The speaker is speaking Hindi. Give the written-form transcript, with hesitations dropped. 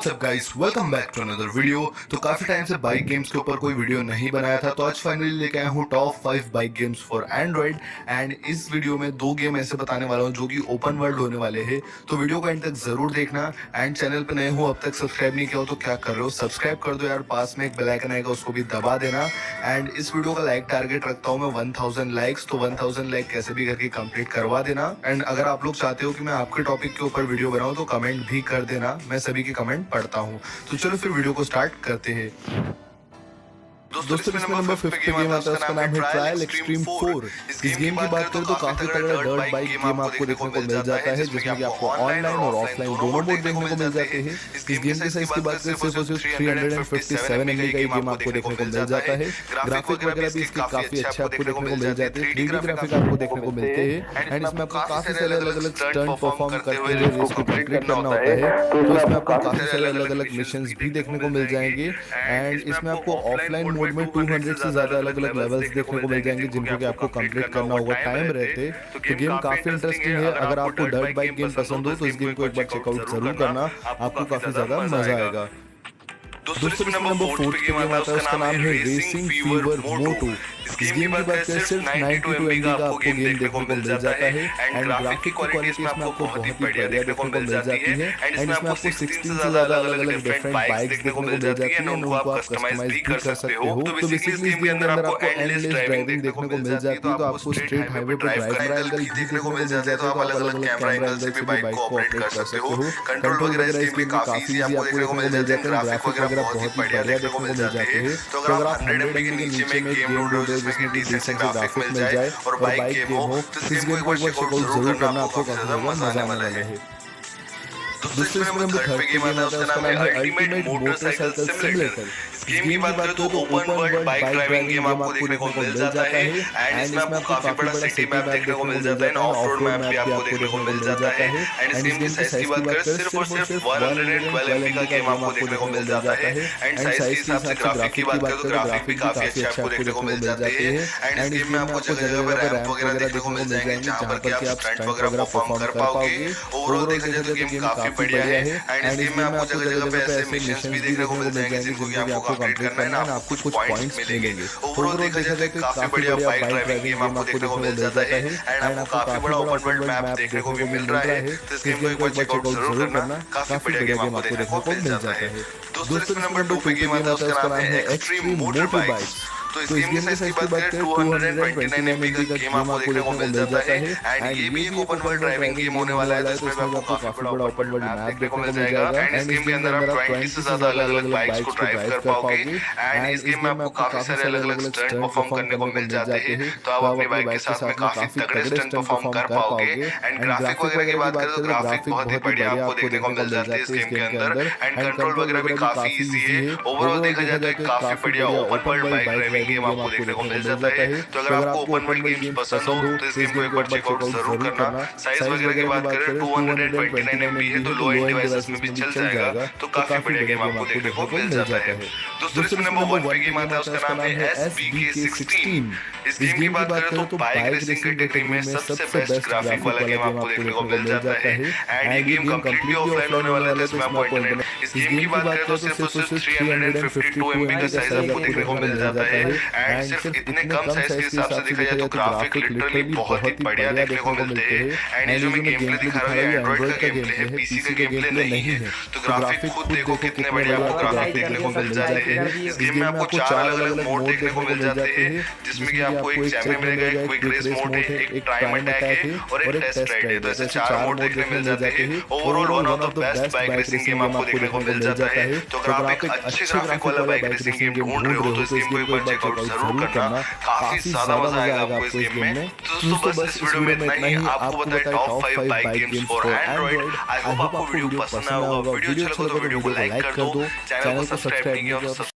WhatsApp guys, welcome back to another video. तो काफी टाइम से बाइक गेम्स के ऊपर कोई वीडियो नहीं बनाया था, तो आज फाइनली लेके आया हूँ top 5 bike games for Android. And इस वीडियो में दो गेम ऐसे बताने वाला हूँ जो कि ओपन वर्ल्ड होने वाले हैं, तो वीडियो को एंड तक जरूर देखना। एंड चैनल पे नए हो, अब तक सब्सक्राइब नहीं किया हो तो क्या कर रहे हो, सब्सक्राइब कर दो यार। पास में एक बेल आइकन आएगा, उसको भी दबा देना। एंड इस वीडियो का लाइक टारगेट रखता हूँ मैं 1000 लाइक्स, तो 1000 लाइक कैसे भी करके कंप्लीट करवा देना। एंड अगर आप लोग चाहते हो कि मैं आपके टॉपिक के ऊपर वीडियो बनाऊं तो कमेंट भी कर देना, मैं सभी के कमेंट पढ़ता हूँ। तो चलो फिर वीडियो को स्टार्ट करते हैं। दोस्तों इसमें नंबर 5 पे गेम आता है, उसका नाम है ट्रायल एक्सट्रीम 4। इस गेम की बात करें तो काफी तगड़ा डर्ट बाइक गेम आपको देखने को मिल जाता है, जिसमें कि आपको ऑनलाइन और ऑफलाइन दोनों मोड देखने को मिल जाते हैं। इस गेम के साइज की बात करें सिर्फ और सिर्फ 357 MB का ये गेम आपको देखने को मिल जाता है। ग्राफिक वगैरह भी इसके काफी अच्छे आपको देखने को मिल जाते हैं, 3D ग्राफिक आपको देखने को मिलते हैं। एंड इसमें आपको काफी सारे अलग अलग स्टंट परफॉर्म करते हुए रेस को कंप्लीट करना होता है, तो इसमें आपको काफी सारे अलग अलग मिशंस भी देखने को मिल जाएंगे। एंड इसमें आपको ऑफलाइन मोड में 200 से ज्यादा अलग अलग लेवल्स देखने को मिल जाएंगे, जिनको कि आपको कंप्लीट करना होगा टाइम रहते। तो गेम काफी इंटरेस्टिंग है, अगर आपको डर्ट बाइक गेम पसंद हो तो इस गेम को एक बार चेकआउट जरूर करना, आपको काफी ज्यादा मजा आएगा। दोस्तों इसमें नंबर 4 पे गेम आता है, उसका नाम है रेसिंग फीवर मोटो। इस गेम की बात करें सिर्फ 92 MB का आपको गेम देखने को मिल जाता है। एंड ग्राफिक की क्वालिटी इसमें आपको बहुत ही बढ़िया देखने को मिल जाती है। एंड इसमें आपको 16 से ज्यादा अलग अलग डिफरेंट बाइक्स देखने को मिल जाती है, उनको आप कस्टमाइज भी कर सकते हो। तो बेसिकली इस गेम के अंदर आपको एंडलेस ड्राइविंग देखने को मिल जाती है, तो आपको स्ट्रेट हाईवे पर ड्राइव करने एंगल भी देखने को मिल जाता है, तो आप अलग अलग कैमरा एंगल से भी बाइक को ऑपरेट कर सकते हो। कंट्रोल वगैरह इस गेम में काफी इजी आपको देखने को मिल जाता है, ग्राफिक वगैरह बहुत ही बढ़िया देखने को मिल जाते हैं। तो अगर आप 100 MB के नीचे में गेम ढूंढ रहे हो जिसमें कि डिसेंट ग्राफिक मिल जाए और बाइक गेम हो, तो इस गेम को एक बार चेकआउट जरूर करना, आपको काफी ज्यादा मजा आने वाला है। दोस्तों इसमें नंबर 3 पे गेम आता है, उसका नाम है अल्टीमेट मोटरसाइकिल सिमुलेटर। इस गेम की बात करें तो open world bike driving game आपको देखने को मिल जाता है। एंड इसमें आपको काफी बड़ा सिटी मैप देखने को मिल जाता है, ऑफ रोड मैप भी आपको देखने को मिल जाता है। एंड इस गेम की साइज की बात करें सिर्फ और सिर्फ 112 MB का गेम आपको देखने को मिल जाता है। एंड साइज के हिसाब से ग्राफिक की बात करें तो ग्राफिक भी काफी अच्छे आपको देखने को मिल जाते हैं। एंड इस गेम में आपको जगह जगह पे रैंप वगैरह देखने को मिल जाएंगे, जहां पर कि आप स्टंट वगैरह परफॉर्म कर पाओगे। ओवरऑल देखा जाए तो गेम काफी बढ़िया है। एंड इस गेम में आपको जगह जगह पे ऐसे मिशंस भी देखने को मिल जाएंगे, जिनको कि आपको कंप्लीट करना है, आपको कुछ पॉइंट्स मिलेंगे। ओवरऑल देखा जाए तो काफी बढ़िया बाइक ड्राइविंग गेम आपको देखने को मिल जाता है। एंड आपको काफी बड़ा ओपन वर्ल्ड मैप देखने को भी मिल रहा है, तो इस गेम को एक बार चेकआउट जरूर करना, काफी बढ़िया गेम आपको देखने को मिल जाता है। दोस्तों नंबर 2 पे गेम आता है, उसका नाम है एक्सट्रीम मोटर बाइक्स। तो इस गेम की साइज की बात करें 229 MB का गेम आपको देखने को मिल जाता है। एंड ये भी एक ओपन वर्ल्ड ड्राइविंग गेम होने वाला है, जिसमें आपको काफी बड़ा ओपन वर्ल्ड मैप देखने को मिल जाएगा। एंड इस गेम के अंदर आप 20 से ज्यादा अलग अलग बाइक्स को ड्राइव कर पाओगे। एंड इस गेम में आपको काफी सारे अलग अलग स्टंट परफॉर्म करने को मिल जाते हैं, तो आप अपनी बाइक के साथ में काफी तगड़े स्टंट परफॉर्म कर पाओगे। एंड ग्राफिक वगैरह की बात करें तो ग्राफिक बहुत ही बढ़िया आपको देखने को मिल जाते हैं इस गेम के अंदर। एंड कंट्रोल वगैरह भी काफी इजी है। ओवरऑल देखा जाए तो काफी बढ़िया open world bike driving game आपको देखने को मिल जाता है। तो अगर आपको ओपन वर्ल्ड गेम पसंद हो तो इस गेम को एक बार चेकआउट जरूर करना। साइज वगैरह की बात करें 229 MB है, तो लो एंड डिवाइसेस में भी चल जाएगा, तो काफी बढ़िया गेम आपको देखने को मिल जाता है। दोस्तों इसमें नंबर 1 पे गेम आता है, उसका नाम है SBK16। इस गेम की बात करें तो बाइक रेसिंग कैटेगरी में सबसे बेस्ट ग्राफिक वाला गेम आपको देखने को मिल जाता है। एंड ये गेम कंप्लीटली ऑफलाइन होने वाला है, तो इसमें आपको इंटरनेट। इस गेम की बात करें तो सिर्फ 352 MB का साइज आपको देखने को मिल जाता है। एंड सिर्फ इतने कम साइज के हिसाब से देखा जाए तो ग्राफिक लिटरली बहुत ही बढ़िया देखने को मिलते हैं। एंड ये जो मैं गेम प्ले दिखा रहा हूँ ये एंड्रॉइड का गेम प्ले है, पीसी का गेम प्ले नहीं है। तो ग्राफिक खुद देखो कितने बढ़िया आपको ग्राफिक देखने को मिल जाते हैं। इस गेम में आपको 4 अलग अलग मोड देखने को मिल जाते हैं, जिसमें कि आपको एक चैम्पियन मिलेगा, एक क्विक रेस मोड है, एक टाइम अटैक है और एक टेस्ट राइड है। तो ऐसे 4 मोड देखने को मिल जाते हैं। Overall one of the best bike racing game आपको देखने को मिल जाता है। तो अगर आप एक अच्छे ग्राफिक वाला बाइक रेसिंग गेम ढूंढ रहे हो तो इस गेम को एक बार चेकआउट जरूर करना, काफी ज्यादा मजा आएगा आपको इस गेम में। तो दोस्तों बस इस वीडियो में इतना ही, आपको बताया top 5 bike games for Android. I hope आपको वीडियो पसंद आया होगा। वीडियो अच्छा लगा तो वीडियो को लाइक कर दो, चैनल को सब्सक्राइब नहीं किया तो